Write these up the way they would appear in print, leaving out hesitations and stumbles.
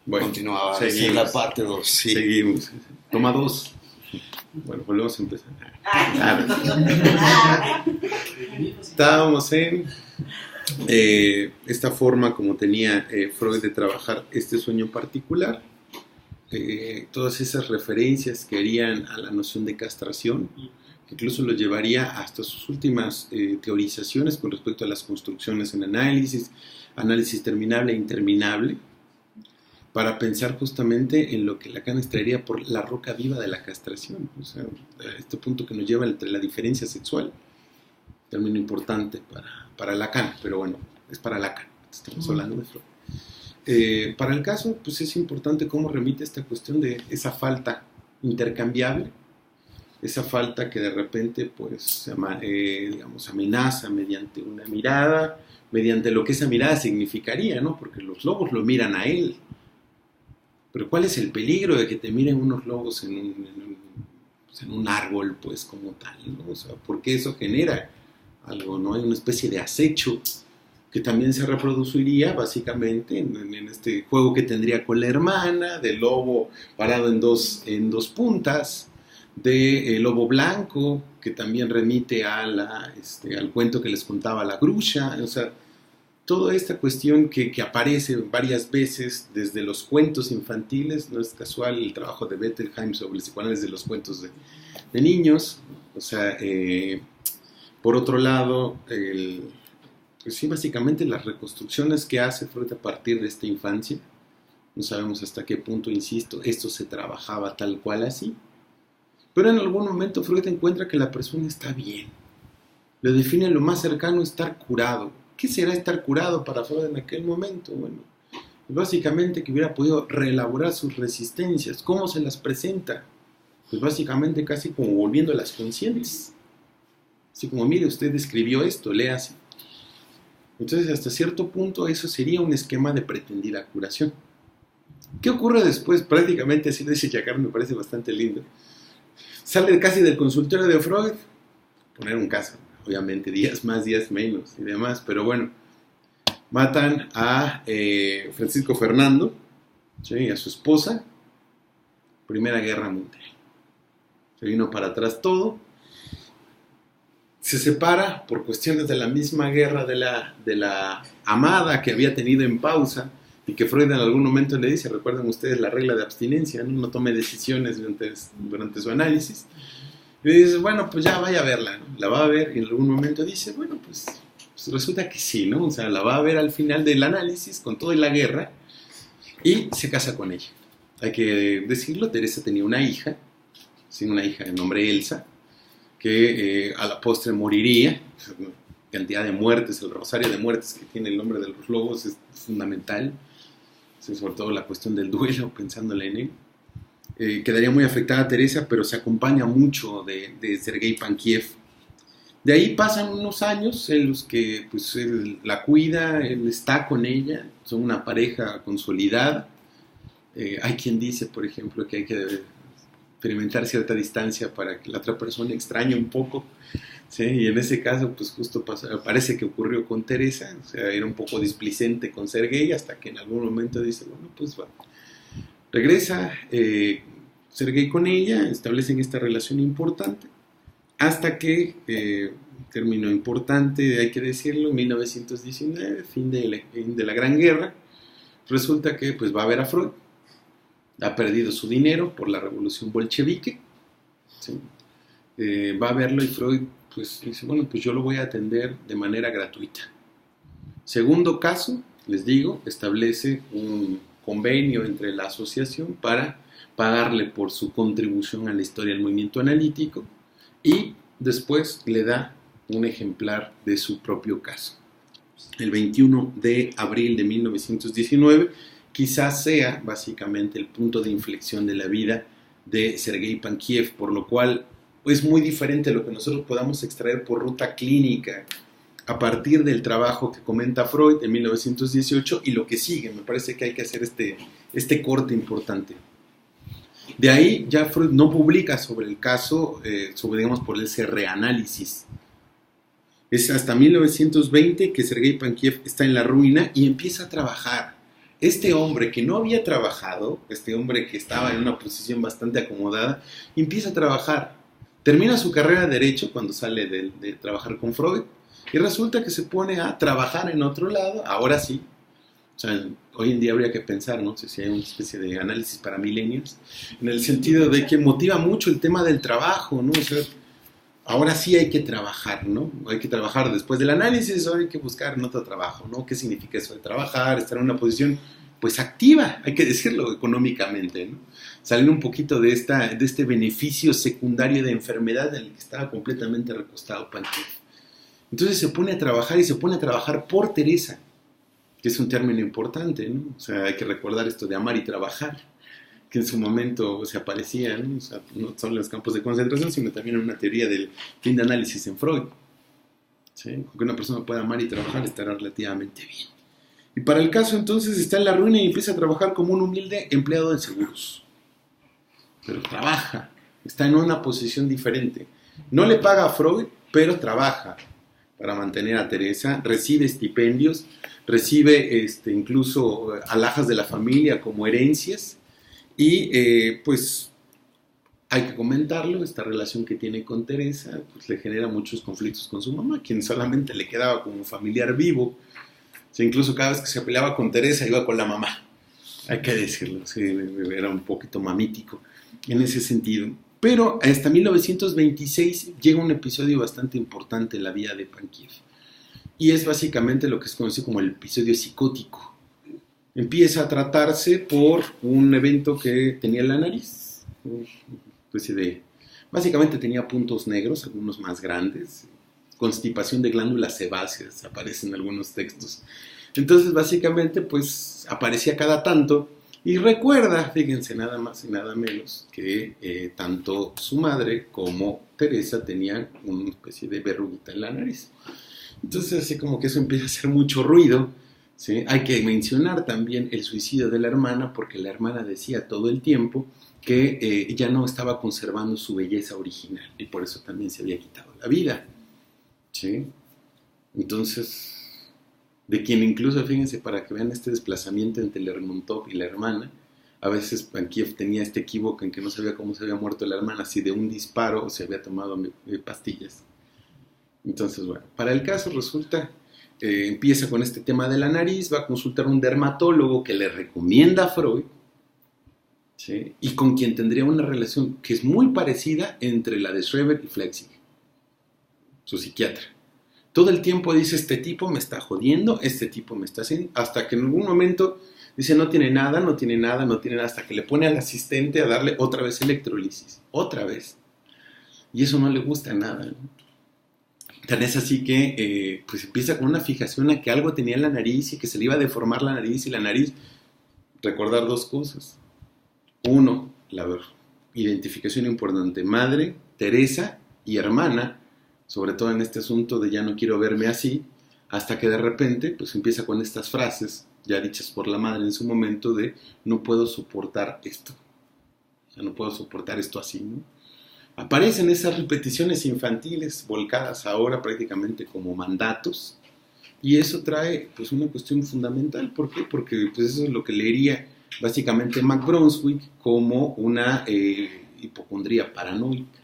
Bueno, continuaba. seguimos. Esa es la parte 2. Sí. Seguimos. Toma 2. Bueno, volvemos a empezar. Estábamos en esta forma como tenía Freud de trabajar este sueño particular. Todas esas referencias que harían a la noción de castración, que incluso lo llevaría hasta sus últimas teorizaciones con respecto a las construcciones en análisis terminable e interminable, para pensar justamente en lo que Lacan extraería por la roca viva de la castración, o sea, a este punto que nos lleva entre la diferencia sexual, término importante para Lacan, pero bueno, es para Lacan, estamos hablando de Freud. Para el caso, pues es importante cómo remite esta cuestión de esa falta intercambiable, esa falta que de repente, pues, digamos, amenaza mediante una mirada, mediante lo que esa mirada significaría, ¿no? Porque los lobos lo miran a él. Pero ¿cuál es el peligro de que te miren unos lobos en un árbol, pues, como tal, ¿no? O sea, porque eso genera algo, ¿no? Hay una especie de acecho que también se reproduciría básicamente en este juego que tendría con la hermana, del lobo parado en dos puntas, del lobo blanco, que también remite al cuento que les contaba la Grusha, o sea, toda esta cuestión que aparece varias veces desde los cuentos infantiles. No es casual el trabajo de Bettelheim sobre el psicoanálisis de los cuentos de niños. O sea, por otro lado, pues sí, básicamente las reconstrucciones que hace Freud a partir de esta infancia, no sabemos hasta qué punto, insisto, esto se trabajaba tal cual así, pero en algún momento Freud encuentra que la persona está bien, lo define lo más cercano a estar curado. ¿Qué será estar curado para Freud en aquel momento? Bueno, básicamente que hubiera podido reelaborar sus resistencias. ¿Cómo se las presenta? Pues básicamente casi como volviéndolas conscientes. Así como, mire, usted escribió esto, léase. Entonces, hasta cierto punto, eso sería un esquema de pretendida curación. ¿Qué ocurre después? Prácticamente, así lo dice Jacquard, me parece bastante lindo. Sale casi del consultorio de Freud, poner un caso, obviamente, días más, días menos y demás, pero bueno, matan a Francisco Fernando, ¿sí? A su esposa, Primera Guerra Mundial. Se vino para atrás todo, se separa por cuestiones de la misma guerra de la amada que había tenido en pausa y que Freud en algún momento le dice, recuerden ustedes la regla de abstinencia, no tome decisiones durante su análisis. Y le dice, bueno, pues ya vaya a verla, ¿no? La va a ver y en algún momento dice, bueno, pues resulta que sí, ¿no? O sea, la va a ver al final del análisis con todo y la guerra y se casa con ella. Hay que decirlo, Teresa tenía una hija de nombre Elsa, que a la postre moriría. La cantidad de muertes, el rosario de muertes que tiene el nombre de los lobos es fundamental, sobre todo la cuestión del duelo, pensándole en él. Quedaría muy afectada Teresa, pero se acompaña mucho de Sergei Pankiev. De ahí pasan unos años en los que pues, él la cuida, él está con ella, son una pareja consolidada. Hay quien dice, por ejemplo, que hay que experimentar cierta distancia para que la otra persona extrañe un poco, ¿sí? Y en ese caso, pues justo parece que ocurrió con Teresa, o sea, era un poco displicente con Sergei, hasta que en algún momento dice, bueno, pues va. Regresa Sergei con ella, establecen esta relación importante, hasta que, término importante, hay que decirlo, 1919, fin de la Gran Guerra, resulta que pues va a ver a Freud. Ha perdido su dinero por la revolución bolchevique, ¿sí? Va a verlo y Freud pues dice, bueno, pues yo lo voy a atender de manera gratuita. Segundo caso, les digo, establece un convenio entre la asociación para pagarle por su contribución a la historia del movimiento analítico y después le da un ejemplar de su propio caso. El 21 de abril de 1919 quizás sea básicamente el punto de inflexión de la vida de Sergei Pankiev, por lo cual es muy diferente a lo que nosotros podamos extraer por ruta clínica a partir del trabajo que comenta Freud en 1918 y lo que sigue. Me parece que hay que hacer este corte importante. De ahí ya Freud no publica sobre el caso, digamos, por ese reanálisis. Es hasta 1920 que Sergei Pankiev está en la ruina y empieza a trabajar este hombre que no había trabajado, este hombre que estaba en una posición bastante acomodada, empieza a trabajar. Termina su carrera de Derecho cuando sale de trabajar con Freud y resulta que se pone a trabajar en otro lado, ahora sí. O sea, hoy en día habría que pensar, ¿no? Si hay una especie de análisis para millennials, en el sentido de que motiva mucho el tema del trabajo, ¿no? O sea, ahora sí hay que trabajar, ¿no? Hay que trabajar después del análisis, ahora hay que buscar en otro trabajo, ¿no? ¿Qué significa eso de trabajar? Estar en una posición, pues, activa, hay que decirlo económicamente, ¿no? Salir un poquito de este beneficio secundario de enfermedad en el que estaba completamente recostado Pankev. Entonces se pone a trabajar y se pone a trabajar por Teresa, que es un término importante, ¿no? O sea, hay que recordar esto de amar y trabajar, que en su momento se aparecía, ¿no? O sea, no solo en los campos de concentración, sino también en una teoría del fin de análisis en Freud. ¿Sí? Que una persona pueda amar y trabajar estará relativamente bien. Y para el caso entonces está en la ruina y empieza a trabajar como un humilde empleado de seguros. Pero trabaja, está en una posición diferente. No le paga a Freud, pero trabaja para mantener a Teresa, recibe estipendios, recibe incluso alhajas de la familia como herencias y pues hay que comentarlo, esta relación que tiene con Teresa pues le genera muchos conflictos con su mamá, quien solamente le quedaba como familiar vivo. O sea, incluso cada vez que se peleaba con Teresa iba con la mamá, hay que decirlo, sí, era un poquito mamítico en ese sentido. Pero hasta 1926 llega un episodio bastante importante en la vida de Pankev. Y es básicamente lo que se conoce como el episodio psicótico. Empieza a tratarse por un evento que tenía en la nariz. Básicamente tenía puntos negros, algunos más grandes. Constipación de glándulas sebáceas, aparece en algunos textos. Entonces, básicamente, pues aparecía cada tanto. Y recuerda, fíjense, nada más y nada menos, que tanto su madre como Teresa tenían una especie de verruguita en la nariz. Entonces, así como que eso empieza a hacer mucho ruido, ¿sí? Hay que mencionar también el suicidio de la hermana, porque la hermana decía todo el tiempo que ella no estaba conservando su belleza original, y por eso también se había quitado la vida, ¿sí? Entonces, de quien incluso, fíjense, para que vean este desplazamiento entre Lermontov y la hermana, a veces Pankev tenía este equívoco en que no sabía cómo se había muerto la hermana, si de un disparo o se había tomado pastillas. Entonces, bueno, para el caso resulta, empieza con este tema de la nariz, va a consultar a un dermatólogo que le recomienda a Freud, ¿sí? Y con quien tendría una relación que es muy parecida entre la de Schreber y Flechsig, su psiquiatra. Todo el tiempo dice, este tipo me está jodiendo, este tipo me está haciendo, hasta que en algún momento dice, no tiene nada, hasta que le pone al asistente a darle otra vez electrolisis, otra vez. Y eso no le gusta nada, ¿no? Tan es así que pues empieza con una fijación a que algo tenía en la nariz y que se le iba a deformar la nariz, y la nariz, recordar dos cosas. Uno, la identificación importante, madre, Teresa y hermana, sobre todo en este asunto de ya no quiero verme así, hasta que de repente pues empieza con estas frases ya dichas por la madre en su momento de no puedo soportar esto, o sea, no puedo soportar esto así, ¿no? Aparecen esas repeticiones infantiles volcadas ahora prácticamente como mandatos, y eso trae pues una cuestión fundamental. ¿Por qué? Porque pues eso es lo que leería básicamente Mac Brunswick como una hipocondría paranoica,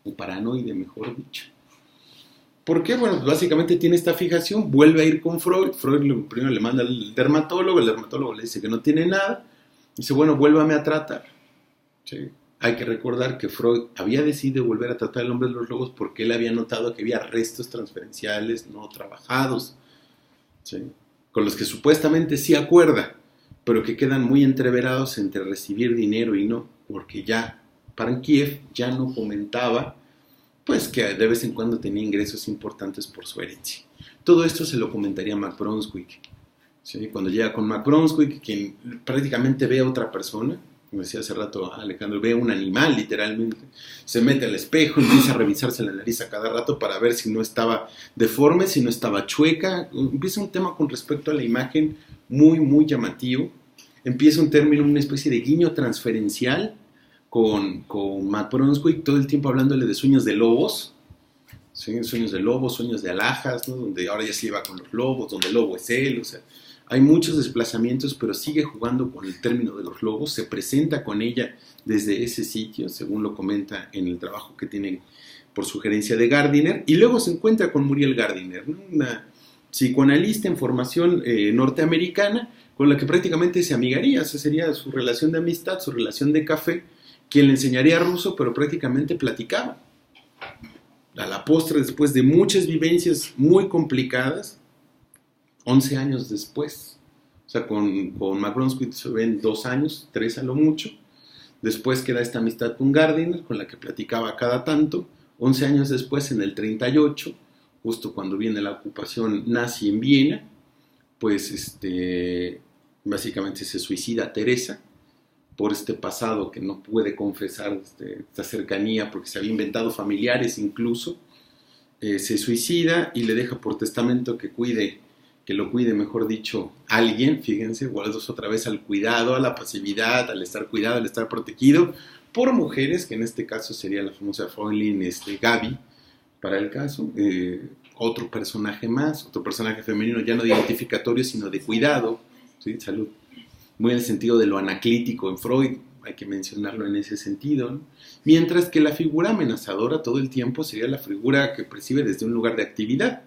o paranoide mejor dicho. ¿Por qué? Bueno, básicamente tiene esta fijación, vuelve a ir con Freud, primero le manda al dermatólogo, el dermatólogo le dice que no tiene nada, dice, bueno, vuélvame a tratar, ¿sí? Hay que recordar que Freud había decidido volver a tratar al hombre de los lobos porque él había notado que había restos transferenciales no trabajados, ¿sí? Con los que supuestamente sí acuerda, pero que quedan muy entreverados entre recibir dinero y no, porque ya Pankev ya no comentaba pues que de vez en cuando tenía ingresos importantes por su herencia. Todo esto se lo comentaría Mac Brunswick, ¿sí? Cuando llega con Mac Brunswick, quien prácticamente ve a otra persona, como decía hace rato Alejandro, ve a un animal literalmente, se mete al espejo, empieza a revisarse la nariz a cada rato para ver si no estaba deforme, si no estaba chueca, empieza un tema con respecto a la imagen muy, muy llamativo, empieza un término, una especie de guiño transferencial con Mac Brunswick, todo el tiempo hablándole de sueños de lobos, ¿sí? Sueños de lobos, sueños de alhajas, ¿no? Donde ahora ya se lleva con los lobos, donde el lobo es él, o sea, hay muchos desplazamientos, pero sigue jugando con el término de los lobos, se presenta con ella desde ese sitio, según lo comenta en el trabajo que tiene por sugerencia de Gardiner, y luego se encuentra con Muriel Gardiner, ¿no? Una psicoanalista en formación norteamericana, con la que prácticamente se amigaría, esa sería su relación de amistad, su relación de café, quien le enseñaría ruso, pero prácticamente platicaba. A la postre, después de muchas vivencias muy complicadas, 11 años después, o sea, con McBronsky se ven 2 años, 3 a lo mucho, después queda esta amistad con Gardiner, con la que platicaba cada tanto, 11 años después, en el 38, justo cuando viene la ocupación nazi en Viena, pues básicamente se suicida Teresa por este pasado que no puede confesar, esta cercanía, porque se había inventado familiares incluso, se suicida y le deja por testamento que lo cuide, mejor dicho, alguien, fíjense, vuelves otra vez al cuidado, a la pasividad, al estar cuidado, al estar protegido, por mujeres, que en este caso sería la famosa Fräulein Gaby, para el caso, otro personaje más, otro personaje femenino ya no de identificatorio, sino de cuidado, ¿sí? Salud, muy en el sentido de lo anaclítico en Freud, hay que mencionarlo en ese sentido, ¿no? Mientras que la figura amenazadora todo el tiempo sería la figura que percibe desde un lugar de actividad,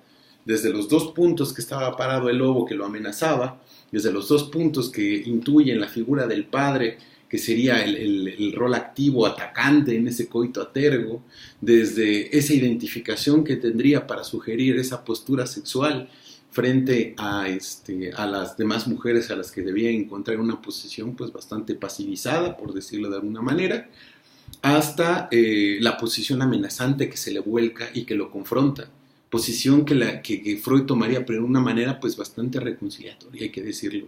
desde los 2 puntos que estaba parado el lobo que lo amenazaba, desde los 2 puntos que intuyen la figura del padre, que sería el rol activo, atacante en ese coito a tergo, desde esa identificación que tendría para sugerir esa postura sexual frente a las demás mujeres a las que debía encontrar una posición pues bastante pasivizada, por decirlo de alguna manera, hasta la posición amenazante que se le vuelca y que lo confronta, posición que Freud tomaría, pero de una manera pues bastante reconciliatoria, hay que decirlo.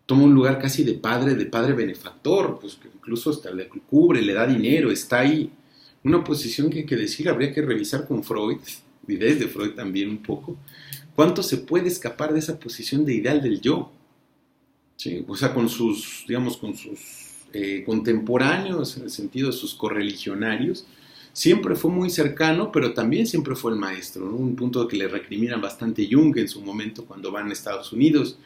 Toma un lugar casi de padre benefactor, pues que incluso hasta le cubre, le da dinero, está ahí. Una posición que hay que decir, habría que revisar con Freud, y desde Freud también un poco, cuánto se puede escapar de esa posición de ideal del yo. ¿Sí? O sea, con sus contemporáneos, en el sentido de sus correligionarios, siempre fue muy cercano, pero también siempre fue el maestro, ¿no? Un punto que le recriminan bastante Jung en su momento cuando van a Estados Unidos,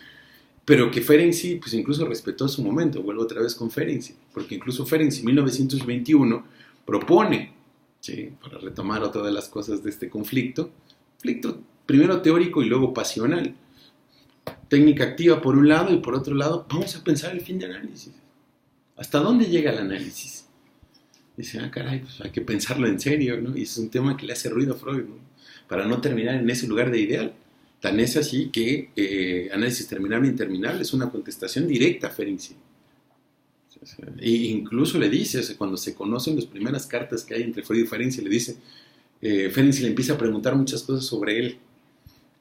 pero que Ferenczi pues incluso respetó su momento. Vuelvo otra vez con Ferenczi, porque incluso Ferenczi en 1921 propone, ¿sí?, para retomar otra de las cosas de este conflicto primero teórico y luego pasional, técnica activa por un lado, y por otro lado vamos a pensar el fin de análisis. ¿Hasta dónde llega el análisis? Dice, caray, pues hay que pensarlo en serio, ¿no? Y es un tema que le hace ruido a Freud, ¿no? Para no terminar en ese lugar de ideal. Tan es así que análisis terminable e interminable es una contestación directa a Ferenczi. E incluso le dice, o sea, cuando se conocen las primeras cartas que hay entre Freud y Ferenczi, le dice, Ferenczi le empieza a preguntar muchas cosas sobre él.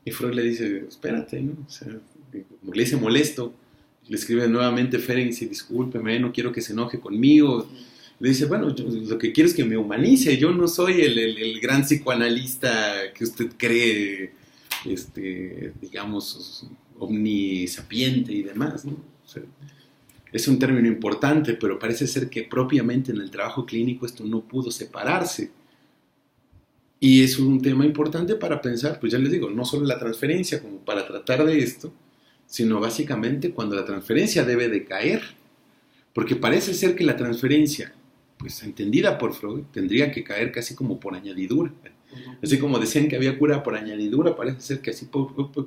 Y Freud le dice, espérate, ¿no? O sea, como le dice molesto, le escribe nuevamente Ferenczi, discúlpeme, no quiero que se enoje conmigo. Le dice, bueno, yo lo que quiero es que me humanice, yo no soy el gran psicoanalista que usted cree, digamos, omnisapiente y demás, ¿no? O sea, es un término importante, pero parece ser que propiamente en el trabajo clínico esto no pudo separarse. Y es un tema importante para pensar, pues ya les digo, no solo la transferencia como para tratar de esto, sino básicamente cuando la transferencia debe de caer. Porque parece ser que la transferencia, pues entendida por Freud, tendría que caer casi como por añadidura. Así como decían que había cura por añadidura, parece ser que así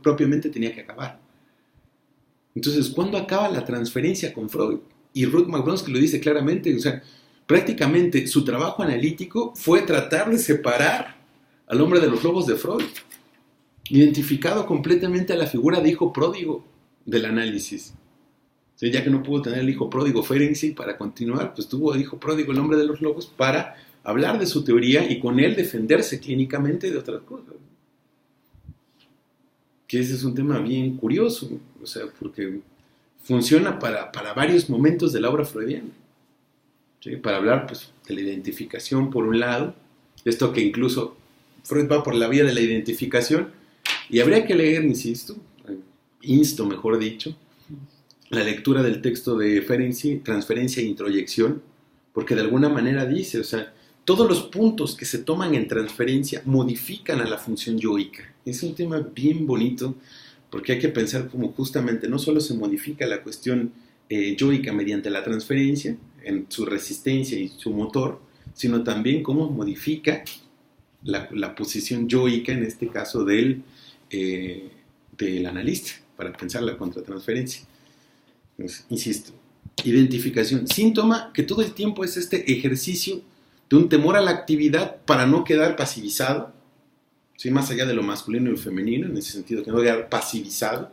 propiamente tenía que acabar. Entonces, ¿cuándo acaba la transferencia con Freud? Y Ruth McBronsky lo dice claramente, o sea, prácticamente su trabajo analítico fue tratar de separar al hombre de los lobos de Freud, identificado completamente a la figura de hijo pródigo del análisis. O sea, ya que no pudo tener el hijo pródigo Ferenczi para continuar, pues tuvo el hijo pródigo el hombre de los lobos para hablar de su teoría y con él defenderse clínicamente de otras cosas. Que ese es un tema bien curioso, o sea, porque funciona para varios momentos de la obra freudiana. ¿Sí? Para hablar pues, de la identificación por un lado, esto que incluso Freud va por la vía de la identificación, y habría que leer, insto mejor dicho, la lectura del texto de Ferenczi, Transferencia e Introyección, porque de alguna manera dice, o sea, todos los puntos que se toman en transferencia modifican a la función yoica. Es un tema bien bonito porque hay que pensar como justamente no solo se modifica la cuestión yoica mediante la transferencia, en su resistencia y su motor, sino también cómo modifica la posición yoica, en este caso del analista, para pensar la contratransferencia. Entonces, insisto, identificación, síntoma que todo el tiempo es este ejercicio de un temor a la actividad para no quedar pasivizado, ¿sí? Más allá de lo masculino y lo femenino, en ese sentido, que no quedar pasivizado,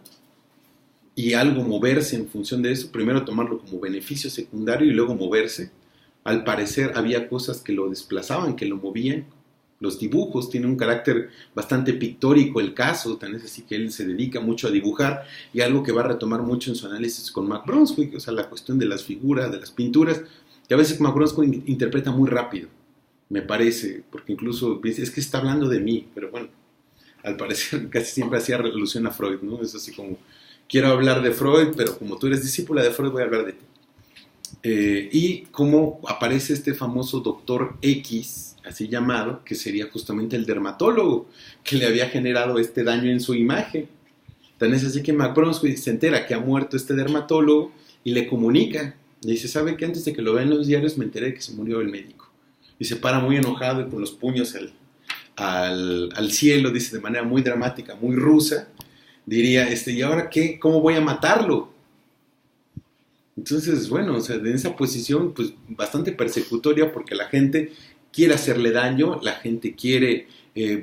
y algo moverse en función de eso, primero tomarlo como beneficio secundario y luego moverse. Al parecer había cosas que lo desplazaban, que lo movían. Los dibujos tienen un carácter bastante pictórico, el caso, tan es así que él se dedica mucho a dibujar, y algo que va a retomar mucho en su análisis con Mac Brunswick, o sea, la cuestión de las figuras, de las pinturas, que a veces Mac Brunswick interpreta muy rápido, me parece, porque incluso es que está hablando de mí, pero bueno, al parecer casi siempre hacía alusión a Freud, ¿no? Es así como, quiero hablar de Freud, pero como tú eres discípula de Freud, voy a hablar de ti. Y cómo aparece este famoso doctor X, así llamado, que sería justamente el dermatólogo que le había generado este daño en su imagen. Tan es así que Mac Brunswick se entera que ha muerto este dermatólogo y le comunica. Le dice, ¿sabe qué? Antes de que lo vean en los diarios me enteré de que se murió el médico. Y se para muy enojado y con los puños al cielo, dice de manera muy dramática, muy rusa, diría, ¿y ahora qué? ¿Cómo voy a matarlo? Entonces, bueno, o sea, en esa posición, pues, bastante persecutoria, porque la gente quiere hacerle daño, la gente quiere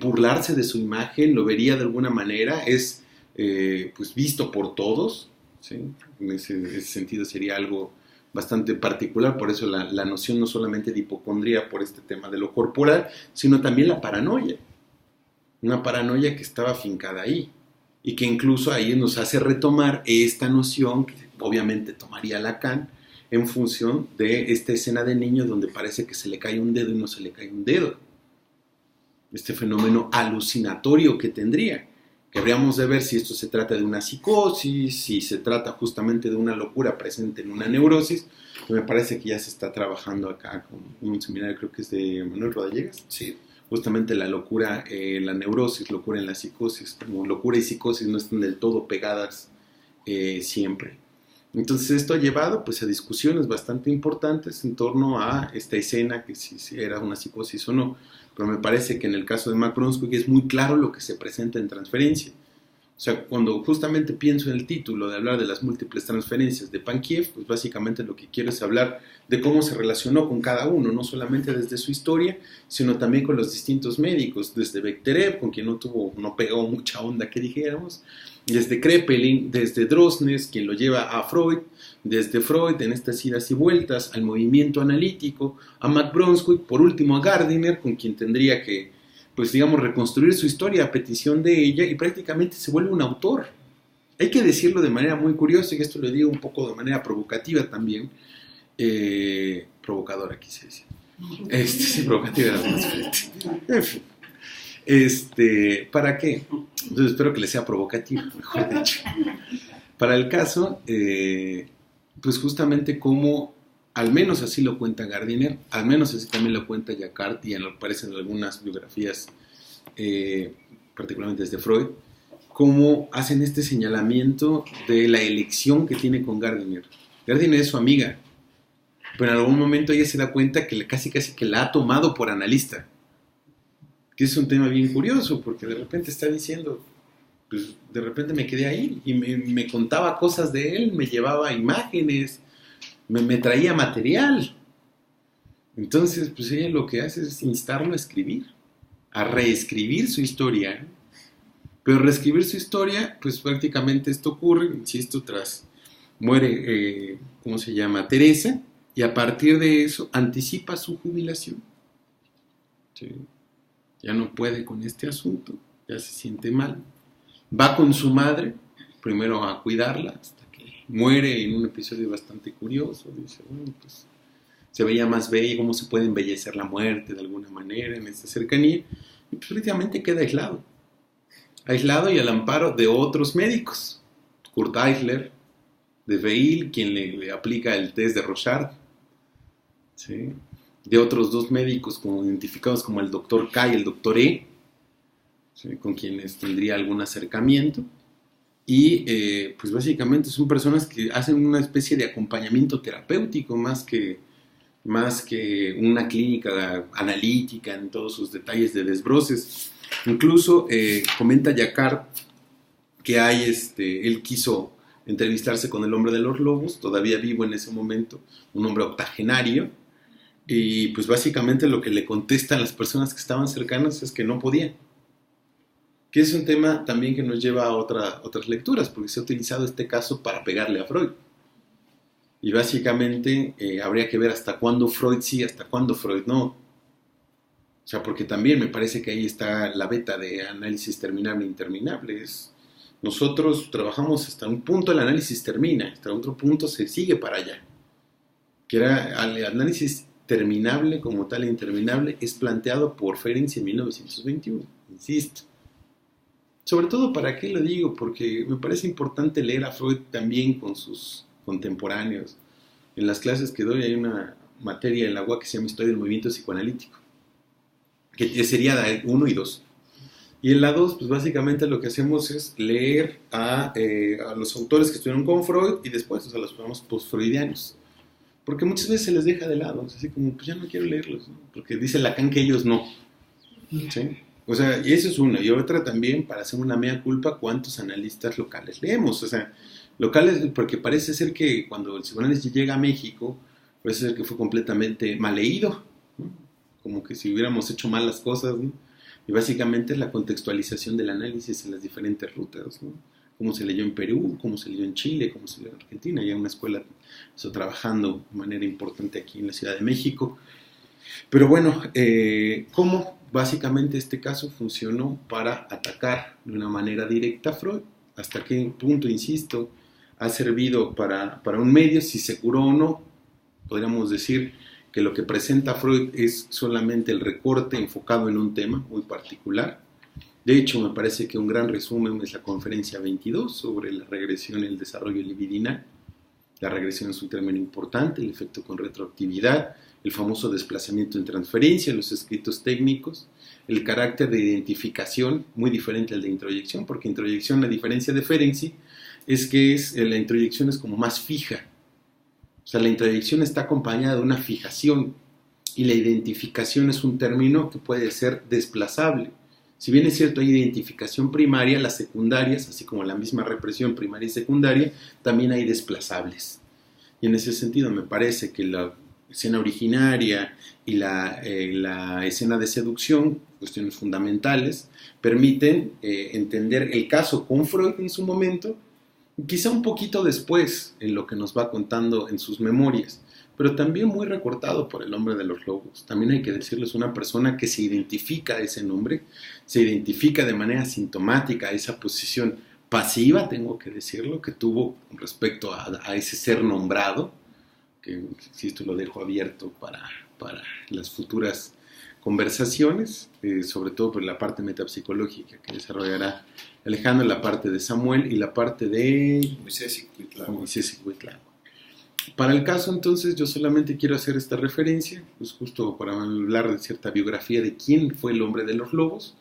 burlarse de su imagen, lo vería de alguna manera, es, pues, visto por todos, ¿sí? En ese sentido sería algo bastante particular, por eso la noción no solamente de hipocondría por este tema de lo corporal, sino también la paranoia, una paranoia que estaba afincada ahí, y que incluso ahí nos hace retomar esta noción que obviamente tomaría Lacan en función de esta escena de niño donde parece que se le cae un dedo y no se le cae un dedo. Este fenómeno alucinatorio que tendría, que habríamos de ver si esto se trata de una psicosis, si se trata justamente de una locura presente en una neurosis, que me parece que ya se está trabajando acá con un seminario, creo que es de Manuel Rodallegas. Sí. Justamente la locura, la neurosis, locura en la psicosis, como locura y psicosis no están del todo pegadas siempre. Entonces esto ha llevado pues a discusiones bastante importantes en torno a esta escena, que si era una psicosis o no, pero me parece que en el caso de Mac Brunswick es muy claro lo que se presenta en transferencia. O sea, cuando justamente pienso en el título de hablar de las múltiples transferencias de Pankiev, pues básicamente lo que quiero es hablar de cómo se relacionó con cada uno, no solamente desde su historia, sino también con los distintos médicos, desde Bechterev, con quien no pegó mucha onda que dijéramos, desde Kraepelin, desde Drossnes, quien lo lleva a Freud, desde Freud en estas idas y vueltas al movimiento analítico, a Mac Brunswick, por último a Gardiner, con quien tendría que, pues digamos, reconstruir su historia a petición de ella, y prácticamente se vuelve un autor. Hay que decirlo de manera muy curiosa, y esto lo digo un poco de manera provocativa también, provocadora quise decir, sí, provocativa era más fuerte. En fin. ¿Para qué? Entonces espero que le sea provocativo, mejor dicho. Para el caso, pues justamente como, al menos así lo cuenta Gardiner, al menos así también lo cuenta Jacquard, y aparecen en algunas biografías, particularmente desde Freud, cómo hacen este señalamiento de la elección que tiene con Gardiner. Gardiner es su amiga, pero en algún momento ella se da cuenta que casi que la ha tomado por analista. Que es un tema bien curioso, porque de repente está diciendo, pues de repente me quedé ahí y me contaba cosas de él, me llevaba imágenes, me traía material. Entonces, pues ella lo que hace es instarlo a escribir, a reescribir su historia. Pero reescribir su historia, pues prácticamente esto ocurre, insisto, tras muere, ¿cómo se llama? Teresa, y a partir de eso anticipa su jubilación. ¿Sí? Ya no puede con este asunto, ya se siente mal. Va con su madre, primero a cuidarla, hasta que muere en un episodio bastante curioso. Dice, bueno, pues se veía más bella, cómo se puede embellecer la muerte de alguna manera en esta cercanía, y pues prácticamente queda aislado y al amparo de otros médicos. Kurt Eichler, de Weil, quien le aplica el test de Rorschach, ¿sí? De otros dos médicos identificados como el doctor K y el doctor E, ¿sí? Con quienes tendría algún acercamiento, y pues básicamente son personas que hacen una especie de acompañamiento terapéutico más que una clínica analítica en todos sus detalles de desbroces. Incluso comenta Jacquard que él quiso entrevistarse con el hombre de los lobos, todavía vivo en ese momento, un hombre octogenario, y pues básicamente lo que le contestan las personas que estaban cercanas es que no podía. Que es un tema también que nos lleva a otras lecturas, porque se ha utilizado este caso para pegarle a Freud. Y básicamente habría que ver hasta cuándo Freud sí, hasta cuándo Freud no. O sea, porque también me parece que ahí está la beta de análisis terminable e interminable. Nosotros trabajamos hasta un punto, el análisis termina, hasta otro punto se sigue para allá. Que era el análisis terminable como tal e interminable es planteado por Ferenczi en 1921, insisto. Sobre todo, ¿para qué lo digo? Porque me parece importante leer a Freud también con sus contemporáneos. En las clases que doy hay una materia en la UAC que se llama Historia del Movimiento Psicoanalítico, que sería la 1 y 2. Y en la 2, pues básicamente lo que hacemos es leer a los autores que estuvieron con Freud y después, a los programas post-freudianos. Porque muchas veces se les deja de lado, así como, pues ya no quiero leerlos, ¿no? Porque dice Lacan que ellos no. ¿Sí? O sea, y eso es una. Y otra también, para hacer una mea culpa, ¿cuántos analistas locales leemos? O sea, locales, porque parece ser que cuando el psicoanálisis llega a México, parece ser que fue completamente mal leído, ¿no? Como que si hubiéramos hecho mal las cosas, ¿no? Y básicamente es la contextualización del análisis en las diferentes rutas, ¿no? Cómo se leyó en Perú, cómo se leyó en Chile, cómo se leyó en Argentina. Ya una escuela estoy trabajando de manera importante aquí en la Ciudad de México. Pero bueno, ¿cómo básicamente este caso funcionó para atacar de una manera directa a Freud? ¿Hasta qué punto, insisto, ha servido para un medio? Si se curó o no, podríamos decir que lo que presenta Freud es solamente el recorte enfocado en un tema muy particular. De hecho, me parece que un gran resumen es la conferencia 22 sobre la regresión y el desarrollo libidinal. La regresión es un término importante, el efecto con retroactividad, el famoso desplazamiento en transferencia, los escritos técnicos, el carácter de identificación, muy diferente al de introyección, porque introyección, a diferencia de Ferenczi, es que la introyección es como más fija. O sea, la introyección está acompañada de una fijación y la identificación es un término que puede ser desplazable. Si bien es cierto, hay identificación primaria, las secundarias, así como la misma represión primaria y secundaria, también hay desplazables. Y en ese sentido me parece que la escena originaria y la escena de seducción, cuestiones fundamentales, permiten entender el caso con Freud en su momento, quizá un poquito después en lo que nos va contando en sus memorias, pero también muy recortado por el hombre de los lobos. También hay que decirles, una persona que se identifica a ese nombre, se identifica de manera sintomática a esa posición pasiva, tengo que decirlo, que tuvo con respecto a ese ser nombrado, que insisto, lo dejo abierto para las futuras conversaciones, sobre todo por la parte metapsicológica que desarrollará Alejandro, la parte de Samuel y la parte de Moisés y Cuitlahua. Para el caso, entonces, yo solamente quiero hacer esta referencia, pues justo para hablar de cierta biografía de quién fue el hombre de los lobos,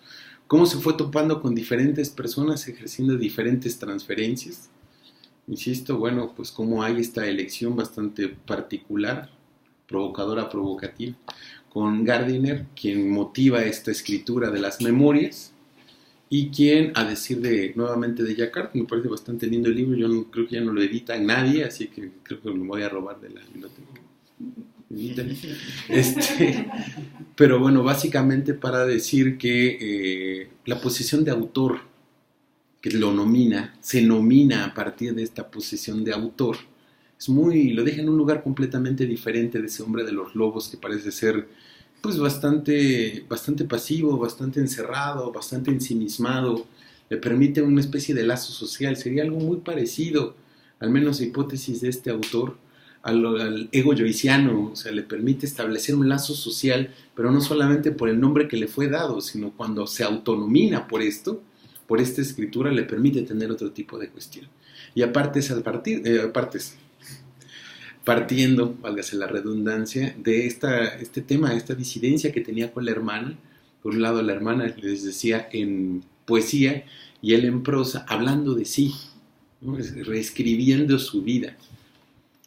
cómo se fue topando con diferentes personas ejerciendo diferentes transferencias. Insisto, bueno, pues cómo hay esta elección bastante particular, provocadora, provocativa, con Gardiner, quien motiva esta escritura de las memorias, y quien, a decir nuevamente de Jacquard, me parece bastante lindo el libro, yo creo que ya no lo edita nadie, así que creo que lo voy a robar de la biblioteca. Pero bueno, básicamente para decir que la posición de autor, que se nomina a partir de esta posición de autor, lo deja en un lugar completamente diferente de ese hombre de los lobos que parece ser pues bastante pasivo, bastante encerrado, bastante ensimismado, le permite una especie de lazo social. Sería algo muy parecido, al menos a hipótesis de este autor, al ego joyciano. O sea, le permite establecer un lazo social, pero no solamente por el nombre que le fue dado, sino cuando se autonomina por esto, por esta escritura, le permite tener otro tipo de cuestión. Y partiendo, válgase la redundancia, de este tema, esta disidencia que tenía con la hermana. Por un lado, la hermana les decía en poesía y él en prosa, hablando de sí. ¿no? Reescribiendo su vida.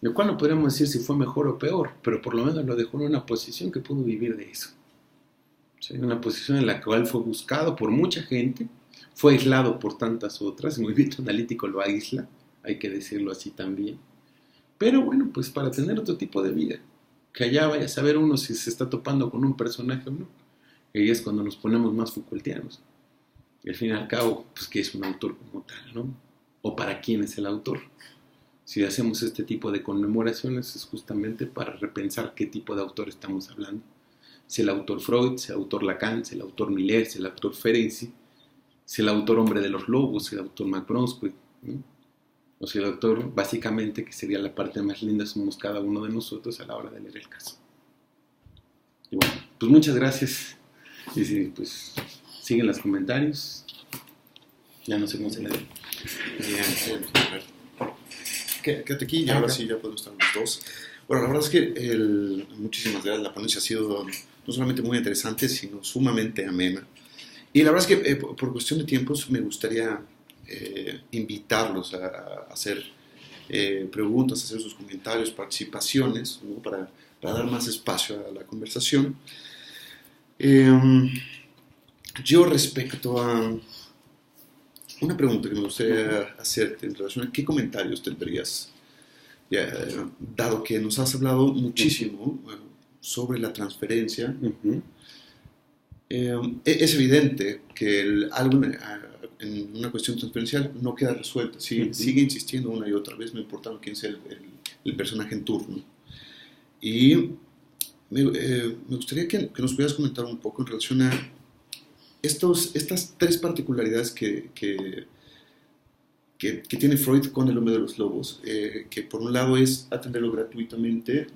Lo cual no podríamos decir si fue mejor o peor, pero por lo menos lo dejó en una posición que pudo vivir de eso. ¿Sí? Una posición en la cual fue buscado por mucha gente, fue aislado por tantas otras, el movimiento analítico lo aísla, hay que decirlo así también. Pero bueno, pues para tener otro tipo de vida, que allá vaya a saber uno si se está topando con un personaje o no. Y ahí es cuando nos ponemos más Foucaultianos. Y al fin y al cabo, pues ¿qué es un autor como tal, no? ¿O para quién es el autor? Si hacemos este tipo de conmemoraciones es justamente para repensar qué tipo de autor estamos hablando. Si el autor Freud, si el autor Lacan, si el autor Miller, si el autor Ferenczi, si el autor Hombre de los Lobos, si el autor McBronsky, ¿no? O si el autor, básicamente, que sería la parte más linda, somos cada uno de nosotros a la hora de leer el caso. Y bueno, pues muchas gracias. Y sí, pues siguen los comentarios. Ya no sé cómo se le da. Bien. Quédate aquí y ahora sí ya podemos estar los dos. Bueno, la verdad es que muchísimas gracias. La ponencia ha sido no solamente muy interesante, sino sumamente amena. Y la verdad es que por cuestión de tiempos me gustaría invitarlos a hacer preguntas, a hacer sus comentarios, participaciones, ¿no? para dar más espacio a la conversación. Yo respecto a una pregunta que me gustaría hacerte en relación a qué comentarios tendrías, dado que nos has hablado muchísimo sobre la transferencia. Es evidente que algo en una cuestión transferencial no queda resuelta, sigue insistiendo una y otra vez, no importando quién sea el personaje en turno. Y me gustaría que nos pudieras comentar un poco en relación a estas tres particularidades que tiene Freud con el hombre de los lobos, que por un lado es atenderlo gratuitamente,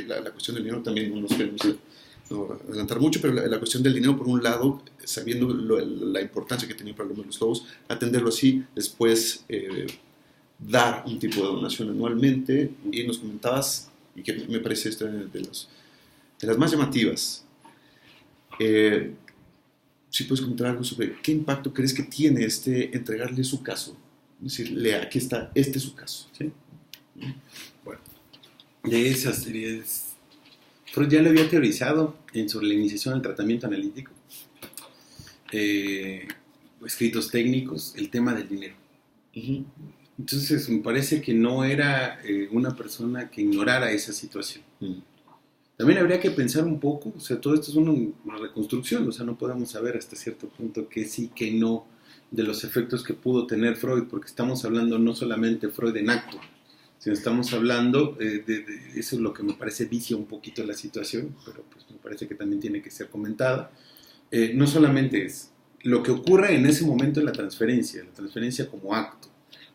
la cuestión del dinero también no nos queremos adelantar mucho, pero la cuestión del dinero por un lado, sabiendo la importancia que tenía para el hombre de los lobos, atenderlo así, después dar un tipo de donación anualmente, y nos comentabas, y que me parece esta de las más llamativas, si puedes comentar algo sobre qué impacto crees que tiene entregarle su caso. Es decir, aquí está, este es su caso. ¿Sí? Bueno, de esas series, Freud ya lo había teorizado sobre la iniciación del tratamiento analítico, escritos técnicos, el tema del dinero. Uh-huh. Entonces, me parece que no era una persona que ignorara esa situación. Uh-huh. También habría que pensar un poco, o sea, todo esto es una reconstrucción, o sea, no podemos saber hasta cierto punto que sí, que no, de los efectos que pudo tener Freud, porque estamos hablando no solamente Freud en acto, sino estamos hablando eso es lo que me parece vicia un poquito la situación, pero pues me parece que también tiene que ser comentada. No solamente es lo que ocurre en ese momento en la transferencia como acto,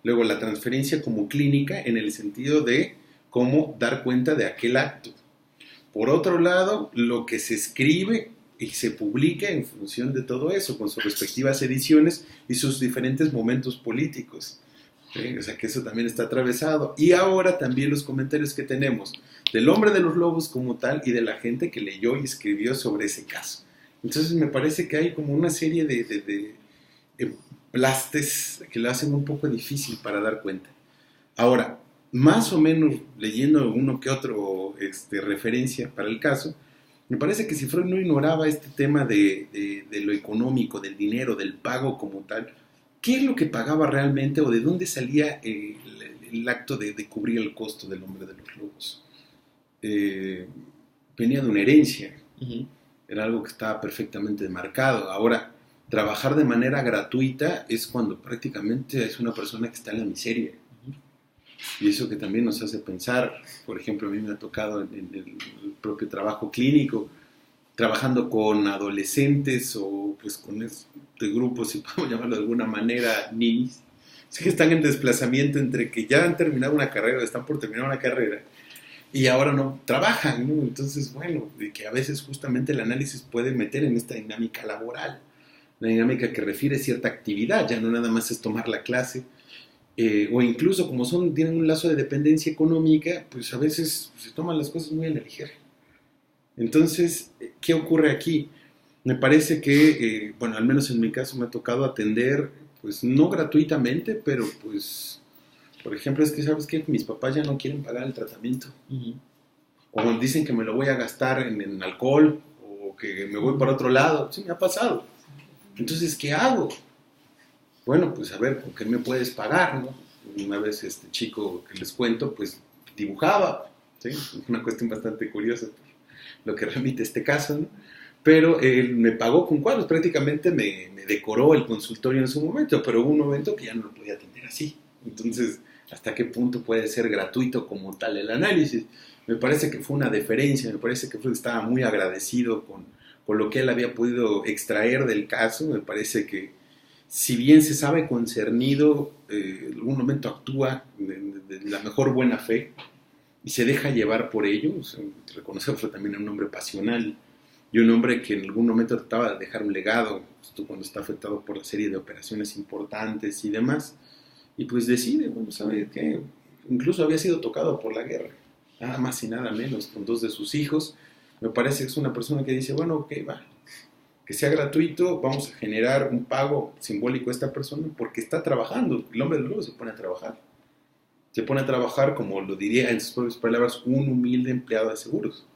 luego la transferencia como clínica en el sentido de cómo dar cuenta de aquel acto. Por otro lado, lo que se escribe y se publica en función de todo eso, con sus respectivas ediciones y sus diferentes momentos políticos. ¿Sí? O sea que eso también está atravesado. Y ahora también los comentarios que tenemos del hombre de los lobos como tal y de la gente que leyó y escribió sobre ese caso. Entonces me parece que hay como una serie de emplastes que lo hacen un poco difícil para dar cuenta. Ahora, más o menos leyendo uno que otro referencia para el caso, me parece que si Freud no ignoraba este tema de lo económico, del dinero, del pago como tal, ¿qué es lo que pagaba realmente o de dónde salía el acto de cubrir el costo del hombre de los lobos? Venía de una herencia, uh-huh. Era algo que estaba perfectamente demarcado. Ahora, trabajar de manera gratuita es cuando prácticamente es una persona que está en la miseria. Y eso que también nos hace pensar, por ejemplo, a mí me ha tocado en el propio trabajo clínico, trabajando con adolescentes o pues con grupos, si podemos llamarlo de alguna manera, niños, que están en desplazamiento entre que ya han terminado una carrera, están por terminar una carrera, y ahora no trabajan, ¿no? Entonces, bueno, de que a veces justamente el análisis puede meter en esta dinámica laboral, una dinámica que refiere cierta actividad, ya no nada más es tomar la clase, o incluso como tienen un lazo de dependencia económica, pues a veces se toman las cosas muy a la ligera. Entonces, ¿qué ocurre aquí? Me parece que, bueno, al menos en mi caso me ha tocado atender, pues no gratuitamente, pero pues Por ejemplo, es que, ¿sabes qué? Mis papás ya no quieren pagar el tratamiento. O dicen que me lo voy a gastar en alcohol, o que me voy para otro lado. Sí, me ha pasado. Entonces, ¿qué hago? Bueno, pues a ver, ¿con qué me puedes pagar, no? Una vez este chico que les cuento, pues dibujaba, ¿sí? Una cuestión bastante curiosa, lo que remite este caso, ¿no? Pero él me pagó con cuadros, prácticamente me decoró el consultorio en su momento, pero hubo un momento que ya no lo podía atender así. Entonces, ¿hasta qué punto puede ser gratuito como tal el análisis? Me parece que fue una deferencia, me parece que estaba muy agradecido con lo que él había podido extraer del caso. Me parece que, si bien se sabe concernido, en algún momento actúa de la mejor buena fe y se deja llevar por ello. O sea, reconocer fue también un hombre pasional y un hombre que en algún momento trataba de dejar un legado, cuando está afectado por la serie de operaciones importantes y demás, y pues decide, bueno, sabe que incluso había sido tocado por la guerra, nada más y nada menos, con 2 de sus hijos. Me parece que es una persona que dice, bueno, ok, va, que sea gratuito, vamos a generar un pago simbólico a esta persona porque está trabajando. El hombre de los lobos se pone a trabajar. Se pone a trabajar, como lo diría en sus propias palabras, un humilde empleado de seguros.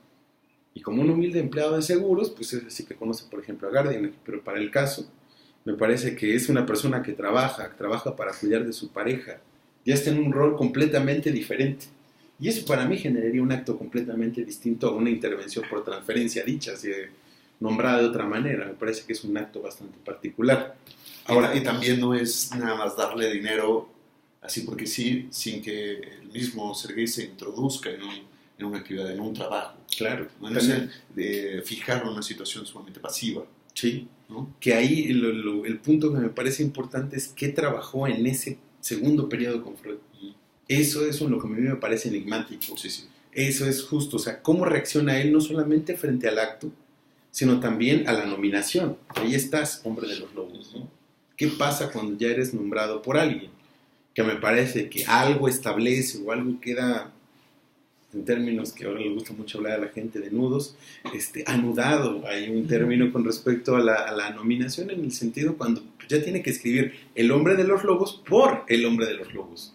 Y como un humilde empleado de seguros, pues es así que conoce, por ejemplo, a Gardiner. Pero para el caso, me parece que es una persona que trabaja para cuidar de su pareja. Ya está en un rol completamente diferente. Y eso para mí generaría un acto completamente distinto a una intervención por transferencia dicha, así nombrada de otra manera. Me parece que es un acto bastante particular. Ahora, y también no es nada más darle dinero así porque sí, sin que el mismo Sergei se introduzca en una actividad, en un trabajo. Claro. ¿No? Entonces, de fijar una situación sumamente pasiva. Sí. ¿No? Que ahí el punto que me parece importante es qué trabajó en ese segundo periodo con Freud. Eso es lo que a mí me parece enigmático. Sí, sí. Eso es justo. O sea, cómo reacciona él no solamente frente al acto, sino también a la nominación. Ahí estás, hombre de los lobos, ¿no? ¿Qué pasa cuando ya eres nombrado por alguien? Que me parece que algo establece o algo queda, en términos que ahora le gusta mucho hablar a la gente de nudos, anudado. Hay un término con respecto a la nominación, en el sentido cuando ya tiene que escribir el hombre de los lobos por el hombre de los lobos.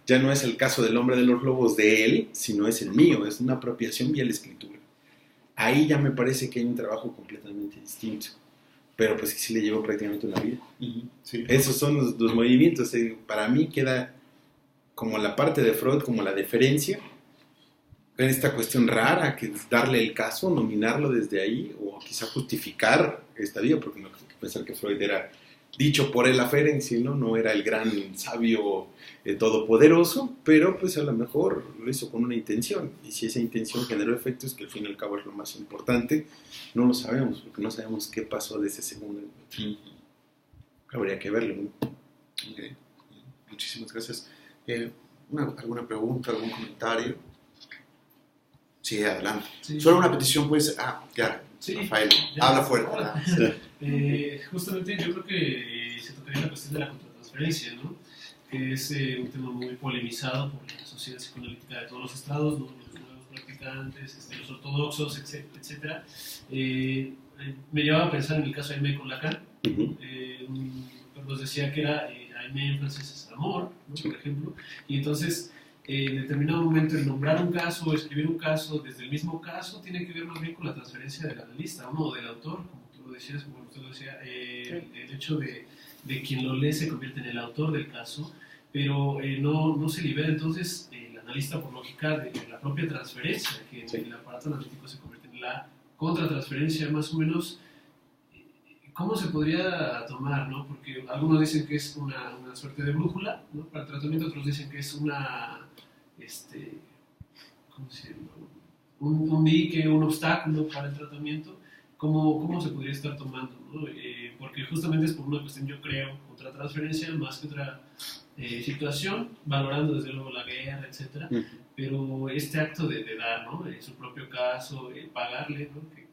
Ya no es el caso del hombre de los lobos de él, sino es el mío, es una apropiación vía la escritura. Ahí ya me parece que hay un trabajo completamente distinto, pero pues que sí le llevó prácticamente una vida. Sí. Esos son los movimientos. Para mí queda como la parte de Freud, como la deferencia, en esta cuestión rara, que es darle el caso, nominarlo desde ahí, o quizá justificar esta vida, porque no hay que pensar que Freud era dicho por el aferencio, no era el gran sabio todopoderoso, pero pues a lo mejor lo hizo con una intención, y si esa intención generó efectos, que al fin y al cabo es lo más importante, no lo sabemos, porque no sabemos qué pasó de ese segundo encuentro. Habría que verlo, ¿no? Okay. Muchísimas gracias. ¿Alguna pregunta, algún comentario? Sí, adelante. Sí. Solo una petición, pues. Ya. Sí, Rafael, habla fuerte. Justamente yo creo que se tocaría la cuestión de la contratransferencia, ¿no? Que es un tema muy polemizado por la sociedad psicoanalítica de todos los estados, ¿no? Los nuevos practicantes, los ortodoxos, etc. Me llevaba a pensar en el caso de Aimé con Lacan. Nos decía que era Aimé en francés es amor, ¿no? Por ejemplo, y entonces en determinado momento el nombrar un caso o escribir un caso desde el mismo caso tiene que ver más bien con la transferencia del analista, ¿no? O del autor, como tú lo decías, como usted lo decía, el hecho de quien lo lee se convierte en el autor del caso, pero no se libera entonces el analista por lógica de la propia transferencia, que en el aparato analítico se convierte en la contratransferencia, más o menos. ¿Cómo se podría tomar, no? Porque algunos dicen que es una suerte de brújula, ¿no? Para el tratamiento, otros dicen que es ¿cómo se llama? Un dique, un obstáculo para el tratamiento. ¿Cómo se podría estar tomando, ¿no? Porque justamente es por una cuestión, yo creo, otra transferencia más que otra situación, valorando desde luego la guerra, etc. Pero este acto de dar, ¿no? Su propio caso, pagarle, ¿no? Que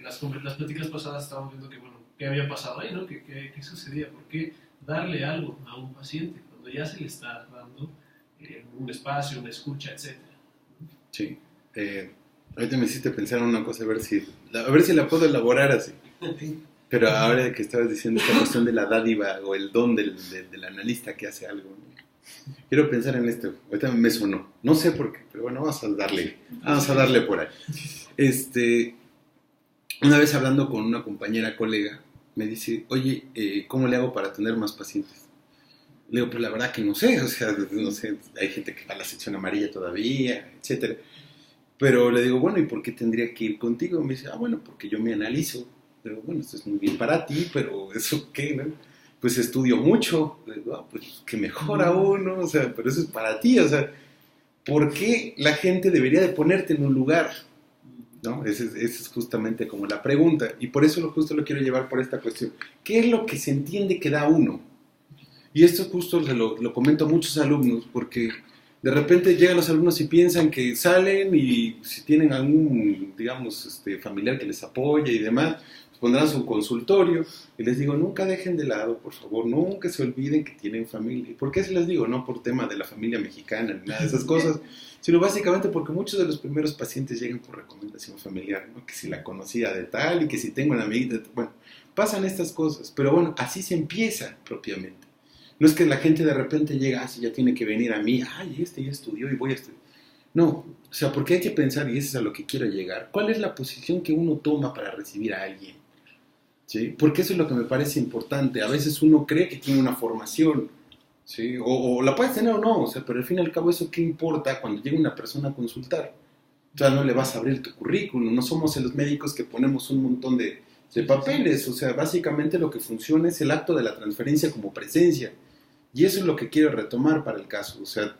las pláticas pasadas estábamos viendo que, bueno, qué había pasado ahí, ¿no? ¿Qué sucedía? ¿Por qué darle algo a un paciente cuando ya se le está dando un espacio, una escucha, etcétera? Sí. Ahorita me hiciste pensar en una cosa, a ver si la puedo elaborar así. Pero ahora que estabas diciendo esta cuestión de la dádiva o el don del analista que hace algo, ¿no? quiero pensar en esto. Ahorita me sonó. No sé por qué, pero bueno, vamos a darle por ahí. Una vez hablando con una compañera, colega, me dice, oye, ¿cómo le hago para tener más pacientes? Le digo, pues la verdad que no sé, o sea, no sé, hay gente que va a la sección amarilla todavía, etcétera. Pero le digo, bueno, ¿y por qué tendría que ir contigo? Me dice, bueno, porque yo me analizo. Le digo, bueno, esto es muy bien para ti, pero ¿eso qué, no? Pues estudio mucho. Le digo, pues que mejor aún, ¿no? O sea, pero eso es para ti, o sea, ¿por qué la gente debería de ponerte en un lugar? ¿No? Esa es justamente como la pregunta. Y por eso justo lo quiero llevar por esta cuestión. ¿Qué es lo que se entiende que da uno? Y esto justo lo comento a muchos alumnos, porque de repente llegan los alumnos y piensan que salen y si tienen algún, digamos, familiar que les apoya y demás, pues pondrán su consultorio. Y les digo, nunca dejen de lado, por favor, nunca se olviden que tienen familia. ¿Y por qué se les digo? No por tema de la familia mexicana ni nada de esas cosas, sino básicamente porque muchos de los primeros pacientes llegan por recomendación familiar, ¿no? Que si la conocía de tal y que si tengo una amiguita, bueno, pasan estas cosas, pero bueno, así se empieza propiamente. No es que la gente de repente llega, si ya tiene que venir a mí, ya estudió y voy a estudiar. No, o sea, porque hay que pensar, y eso es a lo que quiero llegar, ¿cuál es la posición que uno toma para recibir a alguien? ¿Sí? Porque eso es lo que me parece importante. A veces uno cree que tiene una formación, ¿sí? O la puedes tener o no, o sea, pero al fin y al cabo, ¿eso qué importa cuando llega una persona a consultar? O sea, no le vas a abrir tu currículum, no somos los médicos que ponemos un montón de papeles, o sea, básicamente lo que funciona es el acto de la transferencia como presencia. Y eso es lo que quiero retomar para el caso, o sea,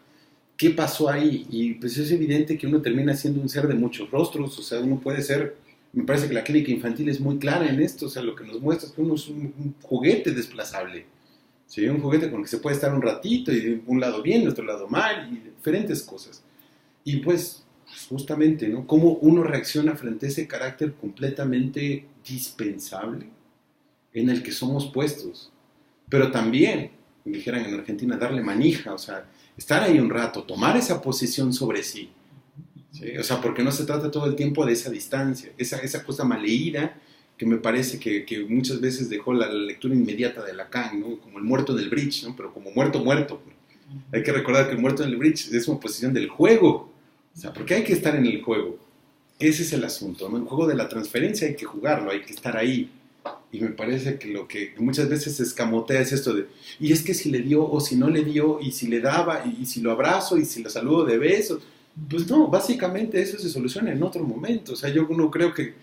¿qué pasó ahí? Y pues es evidente que uno termina siendo un ser de muchos rostros, o sea, uno puede ser, me parece que la clínica infantil es muy clara en esto, o sea, lo que nos muestra es que uno es un juguete desplazable, ¿sí? Un juguete con el que se puede estar un ratito y de un lado bien, de otro lado mal, y diferentes cosas. Y pues, justamente, ¿no? Cómo uno reacciona frente a ese carácter completamente dispensable en el que somos puestos, pero también dijeran en Argentina, darle manija, o sea, estar ahí un rato, tomar esa posición sobre sí, ¿sí? O sea, porque no se trata todo el tiempo de esa distancia, esa cosa maleída que me parece que muchas veces dejó la lectura inmediata de Lacan, ¿no? Como el muerto del bridge, ¿no? Pero como muerto. Hay que recordar que el muerto del bridge es una posición del juego, o sea, porque hay que estar en el juego, ese es el asunto, ¿no? El juego de la transferencia hay que jugarlo, hay que estar ahí. Y me parece que lo que muchas veces se escamotea es esto de, y es que si le dio o si no le dio, y si le daba, y si lo abrazo, y si lo saludo de besos, pues no, básicamente eso se soluciona en otro momento. O sea, yo no creo que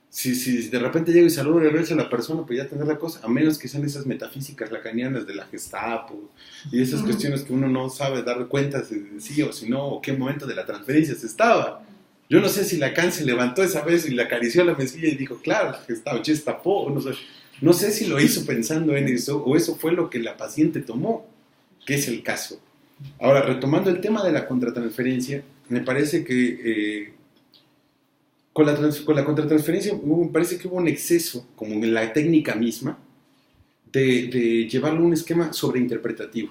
si de repente llego y saludo de beso a la persona, pues ya tener la cosa, a menos que sean esas metafísicas lacanianas de la Gestapo, y esas cuestiones que uno no sabe dar cuenta de sí o si no, o qué momento de la transferencia se estaba. Yo no sé si Lacan se levantó esa vez y le acarició la mesilla y dijo, claro, Gestapo, Gestapo, no sé si lo hizo pensando en eso o eso fue lo que la paciente tomó, que es el caso. Ahora, retomando el tema de la contratransferencia, me parece que con la contratransferencia me parece que hubo un exceso, como en la técnica misma, de llevarlo a un esquema sobreinterpretativo.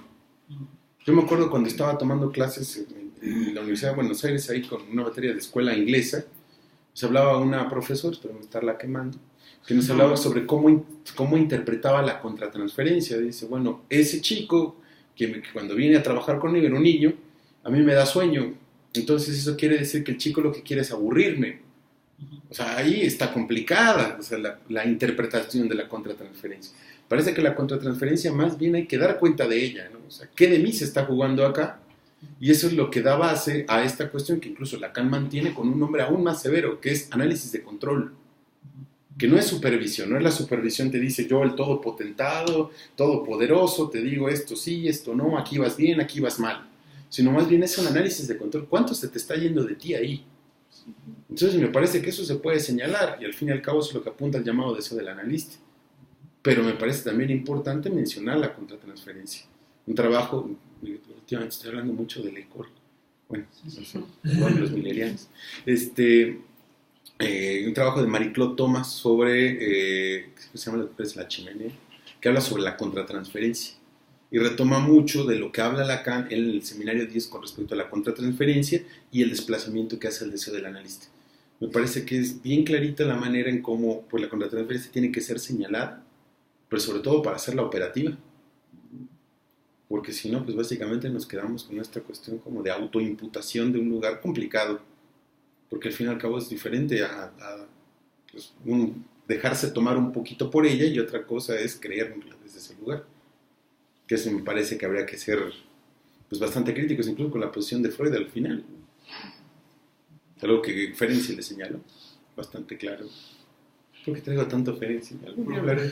Yo me acuerdo cuando estaba tomando clases en la Universidad de Buenos Aires, ahí con una materia de escuela inglesa, nos hablaba una profesora, espero no estarla quemando, que nos hablaba sobre cómo interpretaba la contratransferencia. Dice, bueno, ese chico que cuando viene a trabajar conmigo era un niño, a mí me da sueño, entonces eso quiere decir que el chico lo que quiere es aburrirme. O sea, ahí está complicada, o sea, la interpretación de la contratransferencia. Parece que la contratransferencia más bien hay que dar cuenta de ella, ¿no? O sea, ¿qué de mí se está jugando acá? Y eso es lo que da base a esta cuestión que incluso Lacan mantiene con un nombre aún más severo, que es análisis de control. Que no es supervisión, no es la supervisión te dice yo el todopotentado, todopoderoso, te digo esto sí, esto no, aquí vas bien, aquí vas mal. Sino más bien es un análisis de control. ¿Cuánto se te está yendo de ti ahí? Entonces me parece que eso se puede señalar y al fin y al cabo es lo que apunta el llamado deseo del analista. Pero me parece también importante mencionar la contratransferencia. Un trabajo, últimamente estoy hablando mucho del ECOR, bueno, los milerianos. Un trabajo de Marie-Claude Thomas sobre, ¿qué se llama la chimenea? Que habla sobre la contratransferencia. Y retoma mucho de lo que habla Lacan en el seminario 10 con respecto a la contratransferencia y el desplazamiento que hace el deseo del analista. Me parece que es bien clarita la manera en cómo pues, la contratransferencia tiene que ser señalada, pero sobre todo para hacerla operativa. porque si no, pues básicamente nos quedamos con esta cuestión como de autoimputación de un lugar complicado, porque al fin y al cabo es diferente a pues, dejarse tomar un poquito por ella, y otra cosa es creerla desde ese lugar, que eso me parece que habría que ser pues bastante críticos, incluso con la posición de Freud al final. Algo que Ferenczi le señaló bastante claro. ¿Por qué traigo tanto Ferenczi? Algún día hablaré.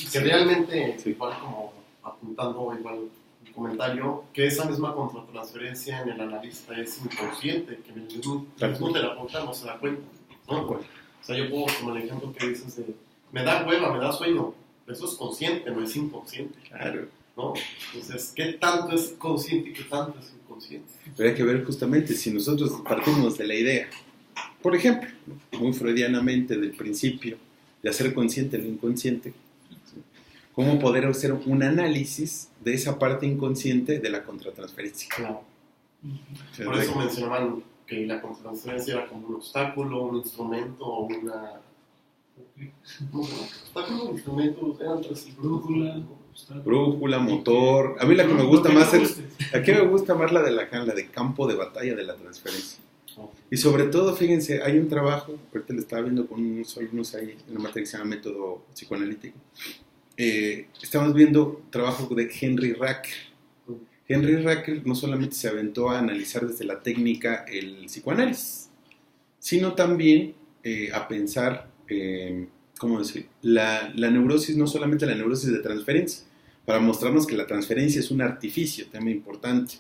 Que realmente, igual como apuntando igual un comentario, que esa misma contratransferencia en el analista es inconsciente, que el mismo terapeuta no se da cuenta, ¿no? O sea, yo puedo, como el ejemplo que dices de, me da hueva, me da sueño, eso es consciente, no es inconsciente. Claro. ¿No? Entonces, ¿qué tanto es consciente y qué tanto es inconsciente? Pero hay que ver justamente si nosotros partimos de la idea, por ejemplo, muy freudianamente del principio de hacer consciente lo inconsciente, cómo poder hacer un análisis de esa parte inconsciente de la contratransferencia. Claro. Por eso mencionaban que la contratransferencia era como un obstáculo, un instrumento o una... obstáculo, instrumentos, eran tres. Brújula, motor. A mí la que me gusta más es... Aquí me gusta más la de campo de batalla de la transferencia. Y sobre todo, fíjense, hay un trabajo, ahorita le estaba viendo con unos alumnos ahí, en una materia que se llama método psicoanalítico. Estamos viendo trabajo de Henry Racker. Henry Racker no solamente se aventó a analizar desde la técnica el psicoanálisis, sino también a pensar, ¿cómo decir? La neurosis, no solamente la neurosis de transferencia, para mostrarnos que la transferencia es un artificio, tema importante.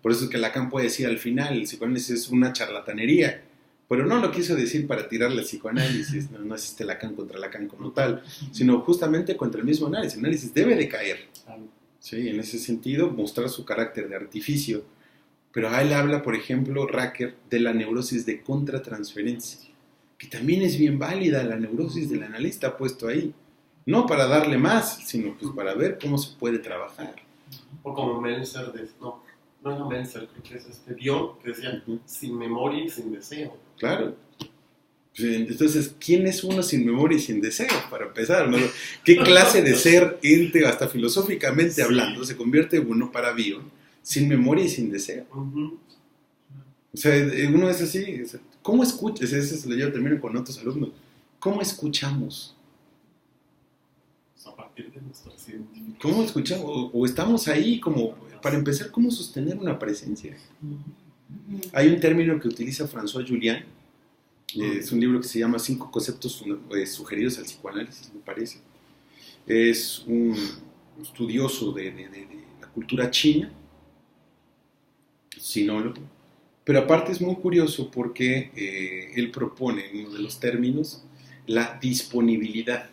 Por eso es que Lacan puede decir al final, el psicoanálisis es una charlatanería, pero no lo quiso decir para tirarle al psicoanálisis, no es Lacan contra Lacan como tal, sino justamente contra el mismo análisis. El análisis debe de caer, ¿sí? En ese sentido, mostrar su carácter de artificio. Pero a él habla, por ejemplo, Racker, de la neurosis de contratransferencia, que también es bien válida la neurosis del analista puesto ahí. No para darle más, sino pues para ver cómo se puede trabajar. O como Meltzer, no era Meltzer, creo que es Dion, que decía, sin memoria y sin deseo. Claro. Entonces, ¿quién es uno sin memoria y sin deseo? Para empezar, ¿no? ¿Qué clase de ser ente, hasta filosóficamente hablando, se convierte uno para Bion sin memoria y sin deseo? O sea, uno es así, ¿cómo escuchas? Ese lo yo termino con otros alumnos. ¿Cómo escuchamos? A partir de nuestras identificaciones. ¿Cómo escuchamos? O estamos ahí como, para empezar, ¿cómo sostener una presencia? Hay un término que utiliza François Julian, es un libro que se llama 5 conceptos sugeridos al psicoanálisis, me parece. Es un estudioso de la cultura china, sinólogo, pero aparte es muy curioso porque él propone en uno de los términos la disponibilidad.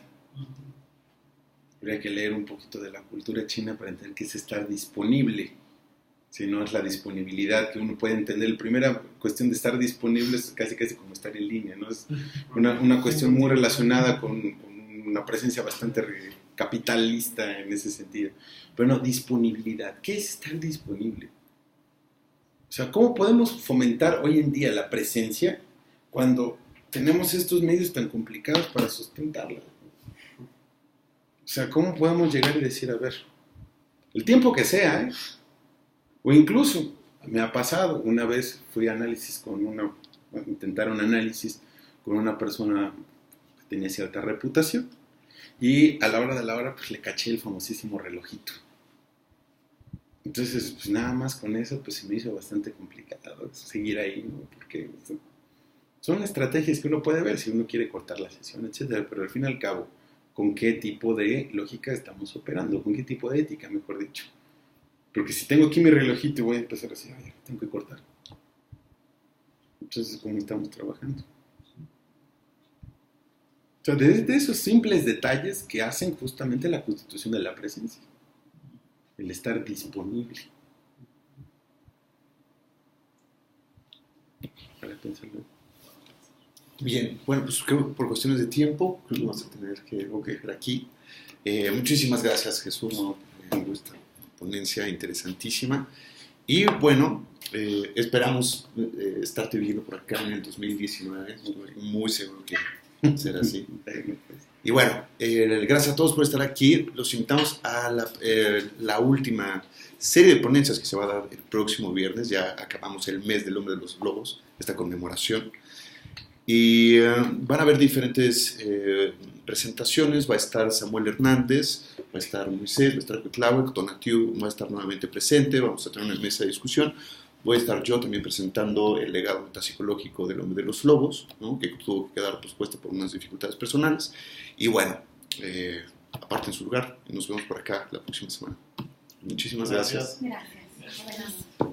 Habría que leer un poquito de la cultura china para entender qué es estar disponible. Si no es la disponibilidad que uno puede entender. La primera cuestión de estar disponible es casi como estar en línea, ¿no? Es una cuestión muy relacionada con una presencia bastante capitalista en ese sentido. Pero no, disponibilidad. ¿Qué es estar disponible? O sea, ¿cómo podemos fomentar hoy en día la presencia cuando tenemos estos medios tan complicados para sustentarla? O sea, ¿cómo podemos llegar y decir, a ver, el tiempo que sea, o incluso, me ha pasado, una vez fui a análisis intentar un análisis con una persona que tenía cierta reputación, y a la hora de la hora, pues le caché el famosísimo relojito. Entonces, pues nada más con eso, pues se me hizo bastante complicado seguir ahí, ¿no? Porque son estrategias que uno puede ver si uno quiere cortar la sesión, etcétera, pero al fin y al cabo, ¿con qué tipo de lógica estamos operando? ¿Con qué tipo de ética, mejor dicho? Porque si tengo aquí mi relojito y voy a empezar a decir, ay, tengo que cortar. Entonces, ¿cómo estamos trabajando? O sea, desde esos simples detalles que hacen justamente la constitución de la presencia. El estar disponible. Para pensarlo. Bien, bueno, pues creo que por cuestiones de tiempo creo que vamos a tener que dejar aquí. Muchísimas gracias, Jesús, por esta ponencia interesantísima. Y bueno, esperamos estarte viendo por acá en el 2019. Estoy muy seguro Será así. Y bueno, gracias a todos por estar aquí. Los invitamos a la última serie de ponencias que se va a dar el próximo viernes. Ya acabamos el mes del Hombre de los Lobos, esta conmemoración. Y van a haber diferentes presentaciones. Va a estar Samuel Hernández, va a estar Moisés, va a estar Cuitláhuac, Tonatiu va a estar nuevamente presente. Vamos a tener una mesa de discusión. Voy a estar yo también presentando el legado metapsicológico del Hombre de los Lobos, ¿no? Que tuvo que quedar pospuesto por unas dificultades personales. Y bueno, aparten su lugar y nos vemos por acá la próxima semana. Muchísimas gracias. Gracias.